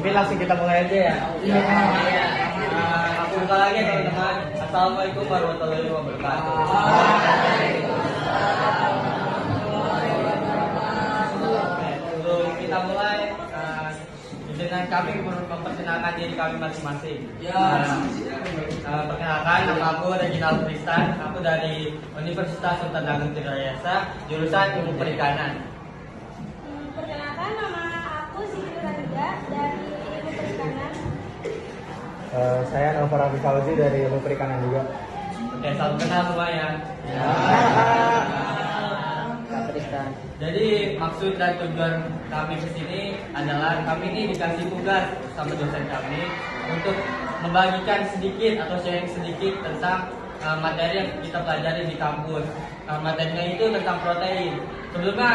Mungkin langsung kita mulai aja ya. Iya. Aku buka lagi ya teman-teman. Assalamualaikum warahmatullahi wabarakatuh. Sebelum kita mulai, dengan kami memperkenalkan diri kami masing-masing. Perkenalkan, nama aku Reginald Tristan. Aku dari Universitas Sultan Agung Tirtayasa, jurusan Ilmu Perikanan. Perkenalkan, nama aku Siti Randa dari Ilmu Perikanan. Saya Nova Rafi Fauzi dari Ilmu Perikanan juga. Oke, salam kenal semuanya. Jadi maksud dan tujuan kami ke sini adalah kami ini dikasih tugas sama dosen kami untuk membagikan sedikit atau sharing sedikit tentang materi yang kita pelajari di kampus. Materinya itu tentang protein. Sebelumnya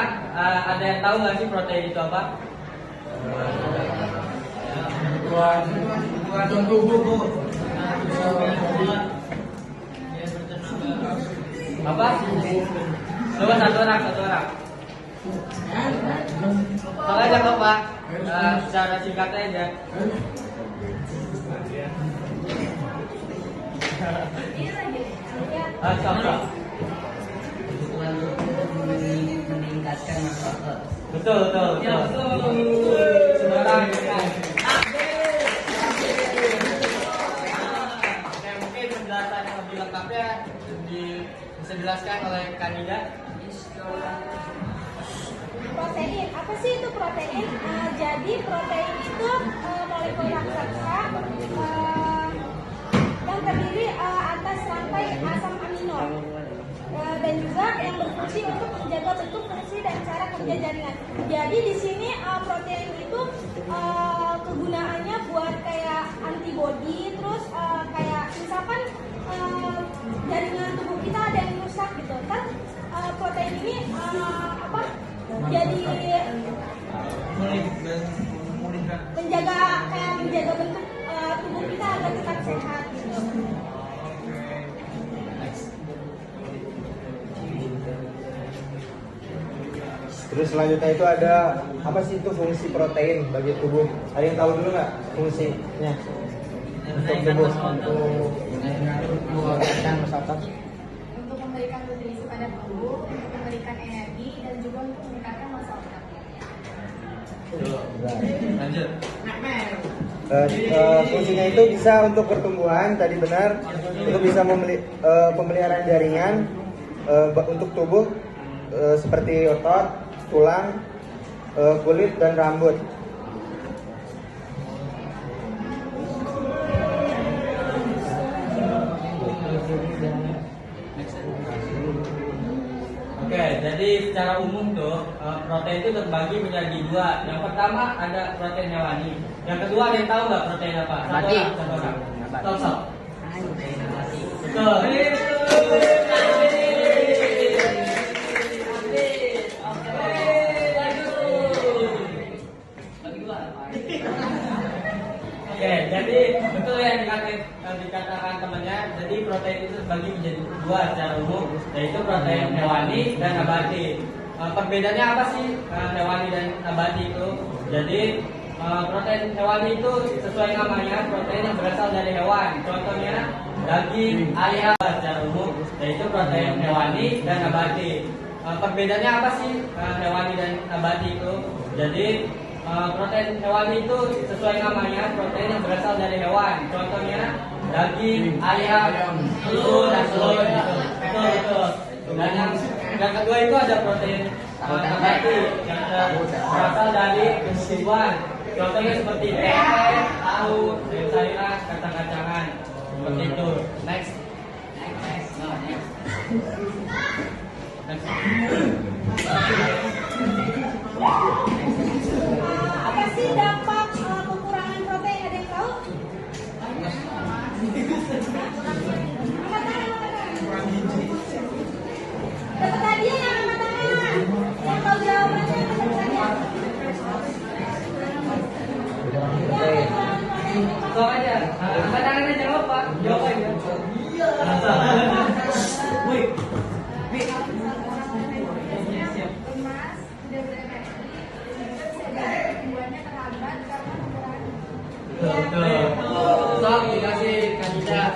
ada yang tahu nggak sih protein itu apa? Kebutuhan tubuh, Bu. Apa? Coba satu orang. Kalau aja kok Pak, secara singkatnya aja. Contoh. Meningkatkan masa otot. Betul. Sebentar. Oke, mungkin penjelasan yang lebih lengkapnya bisa dijelaskan oleh Kanida. Protein, apa sih itu protein? Jadi protein itu molekul raksasa yang terdiri atas rantai asam amino dan juga yang berfungsi untuk menjaga bentuk, fungsi dan cara kerja jaringan. Jadi di sini protein itu kegunaannya buat kayak antibody, terus kayak misalkan jaringan tubuh kita ada yang rusak gitu kan, protein ini jadi menjaga bentuk tubuh kita agar tetap sehat gitu. Terus selanjutnya itu ada apa sih itu fungsi protein bagi tubuh? Ada yang tahu dulu nggak fungsinya untuk tubuh? Untuk menguatkan masa otot. Untuk memberikan nutrisi pada tubuh, untuk memberikan energi dan juga untuk meningkatkan masa otot. Lanjut. Fungsinya itu bisa untuk pertumbuhan, tadi benar. Itu bisa pemeliharaan jaringan untuk tubuh seperti otot, tulang, kulit dan rambut. Oke, jadi secara umum tuh protein itu terbagi menjadi dua. Yang pertama ada protein hewani. Yang kedua ada yang tahu nggak protein apa? Satu orang. Sok. Betul. Oke, jadi betul yang dikatakan temannya. Jadi protein itu terbagi menjadi dua secara umum, yaitu protein hewani dan nabati. Perbedaannya apa sih hewani dan nabati itu? Jadi protein hewani itu sesuai namanya protein yang berasal dari hewan. Contohnya daging, ayam secara umum, yaitu protein hewani dan nabati. Perbedaannya apa sih hewani dan nabati itu? Jadi protein hewani itu sesuai namanya protein yang berasal dari hewan. Contohnya daging, ayam, telur dan telur. Betul. Dan yang kedua itu ada protein nabati yang berasal dari tumbuh-tumbuhan. Contohnya seperti tempe, tahu, sayur-sayuran, kacang-kacangan. Seperti itu. Next. Apa sih dampak kekurangan protein? Ada yang tahu? Dapat hadiah yang angkat tangan. Yang tahu jawabannya dapat hadiah. Jawab aja. Angkat tangannya jawab Pak. Jawab aja. Wih. Emas, udah berenergi, Sok dikasih kandidat.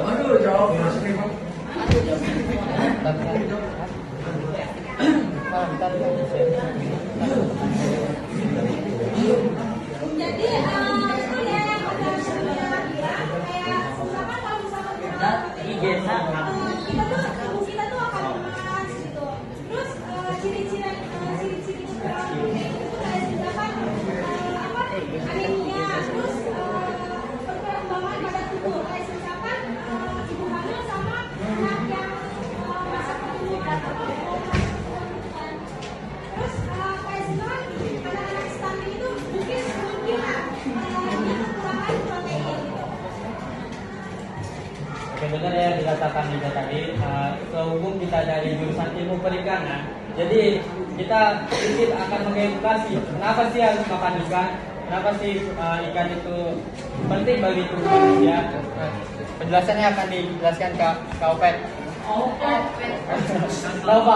Aduh, jawab. Jadi apa ya yang ada sebenarnya kayak misalkan kalau misalkan kita tubuh kita tuh akan lemas gitu. Terus ciri-ciri kurang protein itu kayak misalkan apa anemia, terus perkembangan pada tubuh kayak misalkan ibu hamil sama anak yang masa pertumbuhan terus kayak misalkan anak-anak stunting itu mungkin kemungkinan dia kekurangan protein gitu. Oke, benar ya dikatakan juga tadi, sehubung kita dari jurusan ilmu perikanan, jadi kita sedikit akan mengedukasi kenapa sih harus makan ikan, kenapa sih ikan itu penting bagi tubuh manusia. Penjelasannya akan dijelaskan ke Opet. Nova.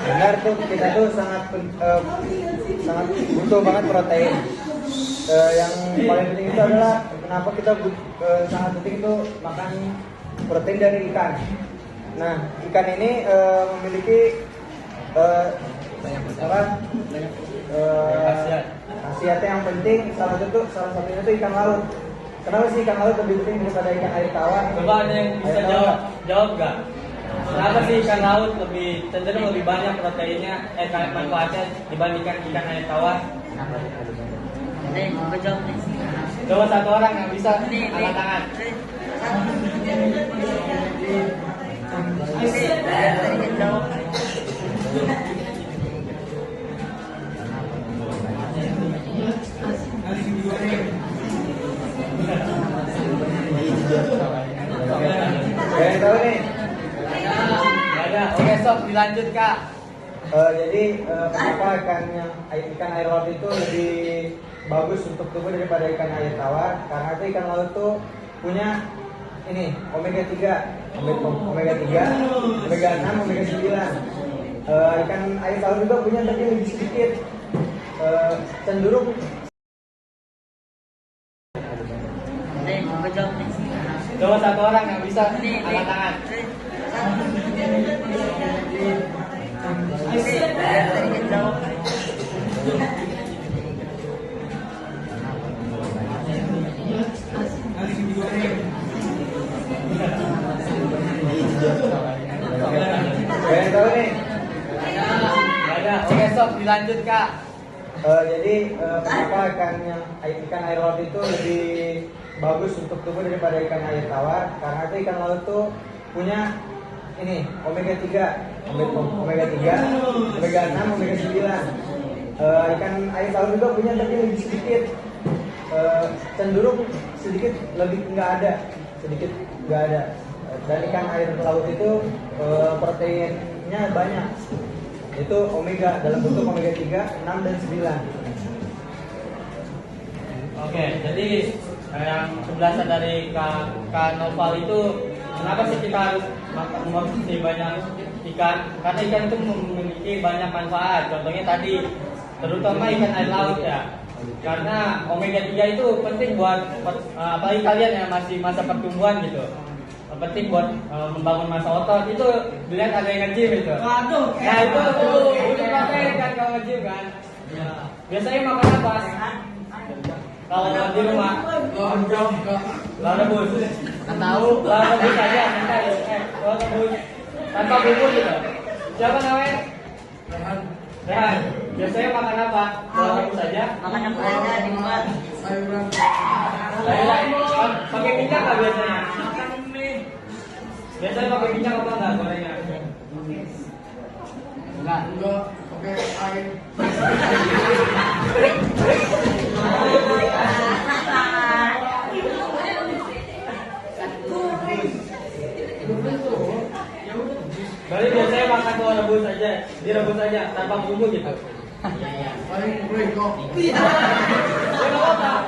Benar tuh, kita tuh sangat butuh banget protein. Yang paling penting itu adalah kenapa kita sangat penting itu makan protein dari ikan. Nah, ikan ini memiliki khasiat yang penting. Salah satunya itu ikan laut. Kenapa sih ikan laut lebih penting daripada ikan air tawar? Coba ada yang bisa jawab gak? Kenapa sih ikan laut cenderung lebih banyak proteinnya, manfaatnya dibandingkan ikan air tawar? Coba satu orang yang bisa angkat tangan. Yang tahu nih. Gak ada. Oke, sok dilanjut Kak. Jadi kenapa ikan air laut itu lebih bagus untuk tubuh daripada ikan air tawar? Karena itu ikan laut tuh punya ini omega 3, omega 6, omega 9. Ikan air tawar juga punya tapi lebih sedikit, cenderung Coba satu orang yang bisa angkat tangan. yang tahu nih. Gak ada. Oke, sok dilanjut Kak. Jadi kenapa ikan air laut itu lebih bagus untuk tubuh daripada ikan air tawar? Karena itu ikan laut tuh punya ini omega 3, omega 6, omega 9. Ikan air tawar juga punya tapi lebih sedikit, cenderung sedikit lebih nggak ada. Dan ikan air laut itu proteinnya banyak. Itu omega dalam bentuk omega 3, 6 dan 9. Oke, jadi yang penjelasan dari Kak Noval itu kenapa sih kita harus mengkonsumsi banyak ikan? Karena ikan itu memiliki banyak manfaat. Contohnya tadi, terutama ikan air laut ya. Karena omega 3 itu penting buat apalagi kalian yang masih masa pertumbuhan gitu. Penting buat membangun masa otot. Itu dilihat ada yang nge-gym itu. Waduh, Nah itu butuh protein kan kalau nge-gym kan. Biasanya makan apa? Kalau di rumah lalu rebus. Tahu, lalu rebus aja. Lalu rebus tanpa bumbu gitu. Siapa namanya? Rehan. Biasanya makan apa? Lalu rebus aja. makan apa aja di rumah. Pakai minyak nggak biasanya? Biasanya pakai minyak apa enggak gorengnya? Enggak. Oke, air. Berarti biasanya makan telur rebus aja, direbus aja tanpa bumbu gitu. Paling gue kok. Ya nggak apa-apa.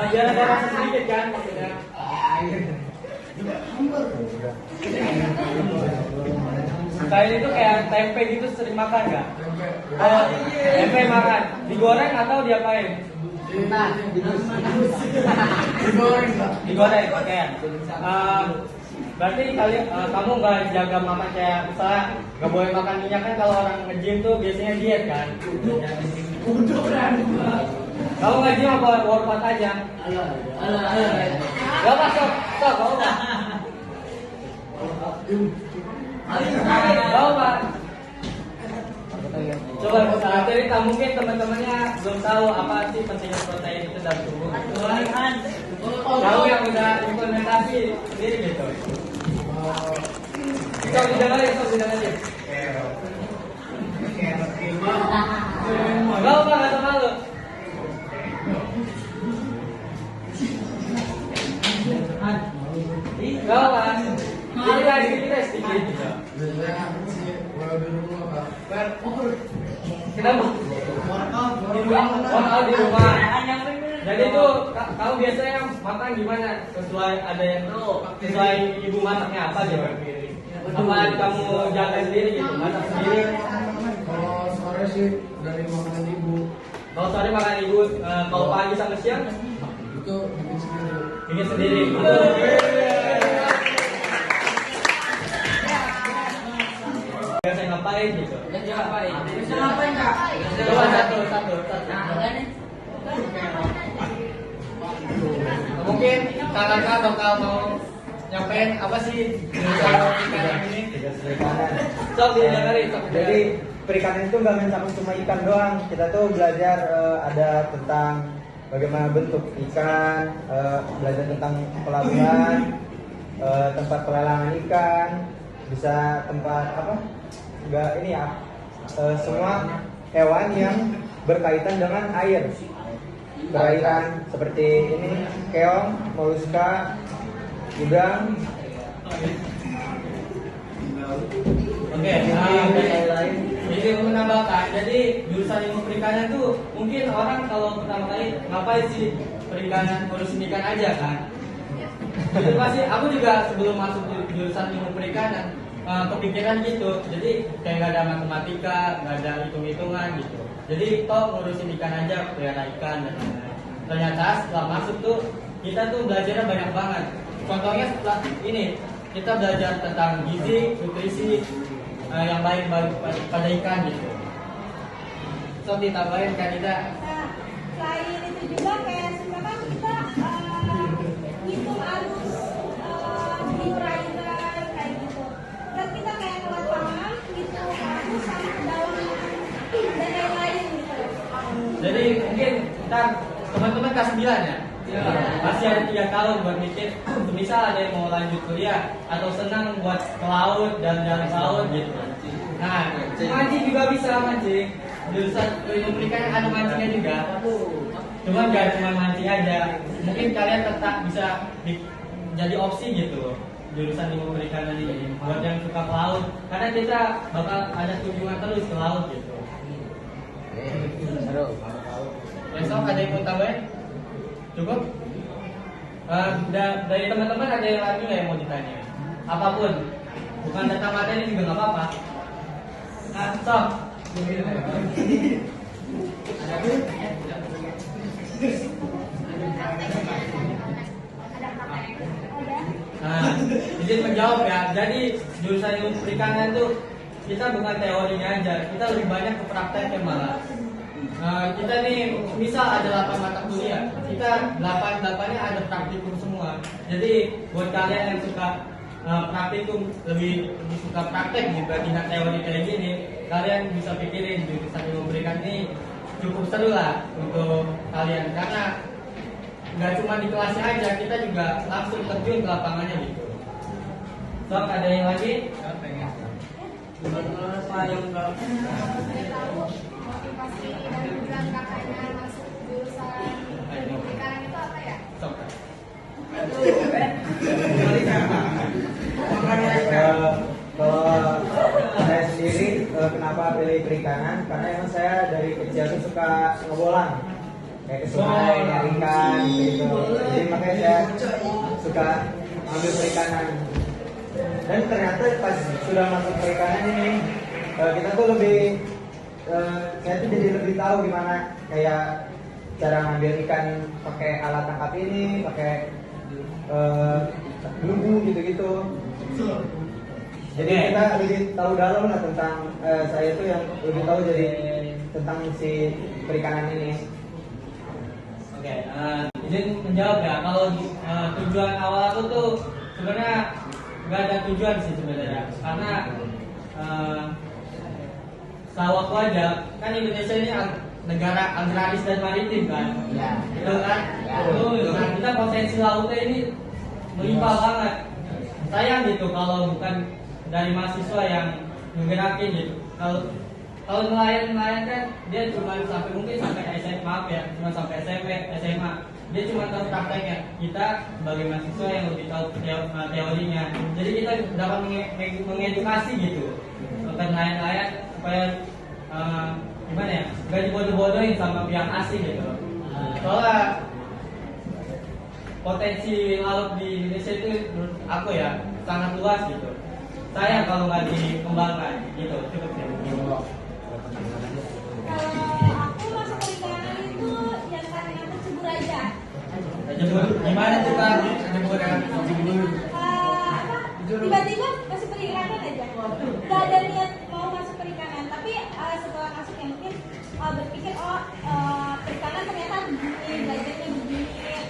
Biar ada rasa sedikit kan maksudnya. Selain itu kayak tempe gitu sering makan nggak? Oh, tempe makan. Digoreng atau diapain? Digoreng nggak? Digoreng, oke. Berarti kamu nggak jaga makan kayak misalnya nggak boleh makan minyak kan kalau orang nge-gym tuh biasanya diet kan? Kamu nge-gym apa workout aja? Gak apa, sok, kamu nggak? Gak apa. Coba cerita, mungkin teman-temannya belum tahu apa sih pentingnya protein itu dalam tubuh. Tahu yang udah implementasi sendiri gitu. Sok didengarin. Gak apa, gak usah malu. Gak apa. Kita sedikit. Biasanya sih kalau di rumah Pak. Kenapa? Workout di rumah. Jadi tuh kamu biasanya makan gimana? Sesuai ada yang sesuai ibu masaknya apa gitu? Apa kamu jaga sendiri gitu? Masak sendiri? Kalau sore sih dari makanan ibu Kalau sore makan ibu, kalau pagi sama siang itu bikin sendiri. bikin sendiri. Biasa ngapain gitu? Ngapain Kak? Coba satu. Mungkin kakak bakal mau nyampein apa sih jurusan perikanan ini? Sok didengarin. Jadi perikanan itu nggak mencakup cuma ikan doang. Kita tuh belajar ada tentang bagaimana bentuk ikan, belajar tentang pelabuhan, tempat pelelangan ikan, bisa tempat apa? Enggak ini ya. Semua hewan yang berkaitan dengan air. Perairan seperti ini keong, moluska, udang. Oke, jadi menambahkan, jadi jurusan ilmu perikanan tuh mungkin orang kalau pertama kali ngapain sih perikanan, ngurusin ikan aja kan? Jadi pasti aku juga sebelum masuk jurusan ilmu perikanan kepikiran gitu, jadi kayak nggak ada matematika, nggak ada hitung-hitungan gitu. Jadi toh ngurusin ikan aja, pelihara ikan dan lain-lain. Ternyata setelah masuk tuh kita tuh belajarnya banyak banget. Contohnya setelah ini kita belajar tentang gizi, nutrisi yang baik pada ikan gitu. So ditambahin kan kita. Nah, selain itu juga kayak sekarang kita hitung arus di perairan kayak gitu. Dan kita kayak ke lapangan hitung arus sama kedalaman dan lain-lain gitu. Jadi mungkin ntar teman-teman kelas 9 ya. Masih ada 3 tahun buat mikir. Misal ada yang mau lanjut kuliah atau senang buat ke laut dan jalan ke laut gitu. Nah, mancing juga bisa mancing. Jurusan ilmu perikanan ada mancingnya juga. Cuma nggak cuma mancing aja. Mungkin kalian tetap bisa jadi opsi gitu jurusan ilmu perikanan ini buat yang suka ke laut. Karena kita bakal ada kunjungan terus ke laut gitu. Besok ada yang mau tambahin? Cukup? Dari teman-teman ada yang lagi nggak yang mau ditanya? Apapun, bukan tentang materi juga nggak apa-apa. Sok. Nah, izin menjawab ya. Jadi jurusan ilmu perikanan itu kita bukan teorinya aja, kita lebih banyak ke prakteknya malah. Kita nih misal ada 8 mata kuliah, kita 8-8-nya ada praktikum semua. Jadi buat kalian yang suka praktikum, lebih suka praktek dibandingkan teori kayak gini, kalian bisa pikirin jurusan ilmu perikanan ini cukup seru lah untuk kalian, karena nggak cuma di kelasnya aja, kita juga langsung terjun ke lapangannya gitu. Sok, ada yang lagi? Motivasi dan tujuan kakaknya masuk jurusan ilmu perikanan itu apa ya? Sok. Kalau saya sendiri kenapa pilih perikanan? Karena emang saya dari kecil tuh suka ngebolang, kayak ke sungai, nyari ikan gitu. Jadi makanya saya suka kan ambil perikanan. Dan ternyata pas sudah masuk perikanan ini kita tuh lebih saya tuh jadi lebih tahu gimana kayak cara ngambil ikan pakai alat tangkap ini, pakai bumbu gitu-gitu. Jadi kita lebih tahu dalam lah tentang saya tuh yang lebih tahu jadi tentang si perikanan ini. Oke, izin menjawab ya. Kalau tujuan awal aku tuh sebenarnya nggak ada tujuan sih sebenarnya, karena setahu aku aja kan Indonesia ini negara agraris dan maritim kan, itu kan, nah, kita potensi lautnya ini melimpah banget. Sayang gitu kalau bukan dari mahasiswa yang menggerakin gitu. Kalau nelayan kan dia cuma sampai mungkin sampai SMA, maaf ya, cuma sampai SMP, SMA. Dia cuma tahu prakteknya. Kita sebagai mahasiswa yang lebih tahu teorinya. Jadi kita dapat mengedukasi gitu tentang nelayan supaya gimana ya, gak dibodoh-bodohin sama pihak asing gitu. Soalnya potensi laut di Indonesia itu menurut aku ya sangat luas gitu. Sayang kalau nggak dikembangkan gitu. Cukup ya. Kalau aku masuk perikanan itu yang karena tercebur aja. Jebur gimana tuh kan? Jebur ya. Tiba-tiba masuk perikanan aja. Gak ada niat mau masuk perikanan, tapi setelah masuk ya mungkin berpikir perikanan ternyata begini, belajarnya begini,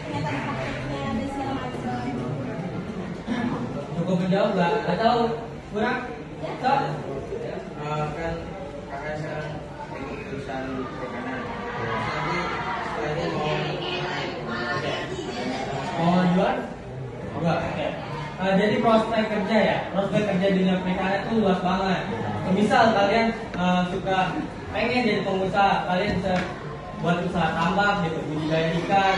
ternyata ada prakteknya dan segala macam. Cukup menjawab nggak? Atau kurang? Ya. Sok? Kan kakak sekarang ikut jurusan perikanan. Nanti setelah ini Mau jual? Enggak. Oke. Jadi prospek kerja ya, prospek kerja di dunia perikanan itu luas banget. Misal kalian suka pengen jadi pengusaha, kalian bisa buat usaha tambak gitu, budidaya ikan.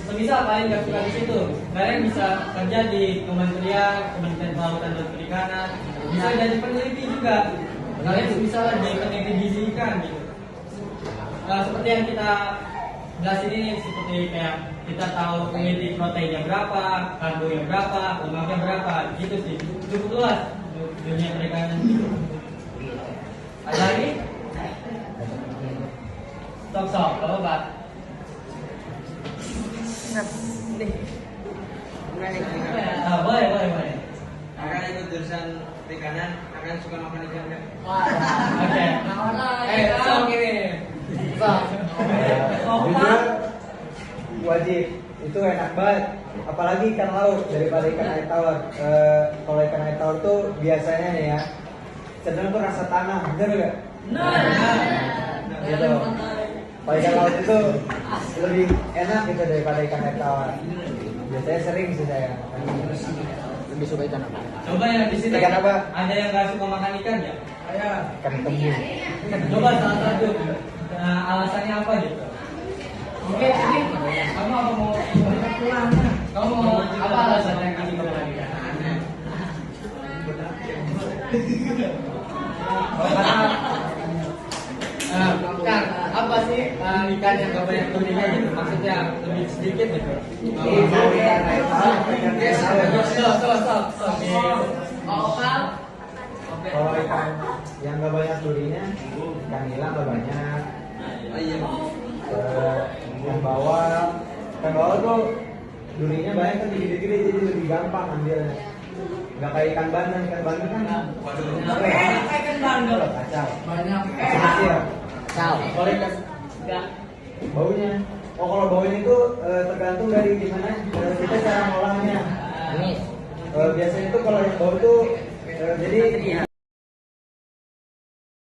Semisal kalian nggak suka di situ, kalian bisa kerja di Kementerian Kelautan dan Perikanan, bisa jadi peneliti juga. Kalian bisa jadi peneliti gizi ikan gitu. Seperti yang kita jelasin ini, seperti kayak kita tahu peneliti proteinnya berapa, karbonya berapa, lemaknya berapa, gitu sih. Cukup luas dunia perikanan gitu. Ada lagi? Sok, kalau Pak. Boleh. akan ikut jurusan perikanan, akan suka makan ikan kan? Oke. Sok ini. Sok. Jujur wajib, itu enak banget. Apalagi ikan laut daripada ikan air tawar. Kalau ikan air tawar tuh biasanya nih ya cenderung tuh rasa tanah, bener nggak? Gitu. Kalau ikan laut itu lebih enak gitu daripada ikan air tawar. Biasanya sering sih saya. Lebih suka ikan apa? Coba yang di sini. Ikan apa? Ada yang nggak suka makan ikan ya? Ikan tembus. Coba salah satu. Alasannya apa gitu? Oke, ini kamu apa mau pulang? Kamu mau apa alasannya kasih ke makan ikan? Kang, apa sih ikan yang gak banyak durinya gitu? Maksudnya lebih sedikit gitu? Kalau ikan yang gak banyak durinya, ikan nila gak banyak. Ikan bawal tuh durinya banyak kan gede-gede jadi lebih gampang ambilnya. Gak kayak ikan bandeng kan Ikan bandeng. kacau. Banyak. Kecil. Kacau. Kalau ikan enggak. Baunya. Oh kalau baunya itu tergantung dari gimana kita cara ngolahnya. Biasanya itu kalau yang bau itu jadi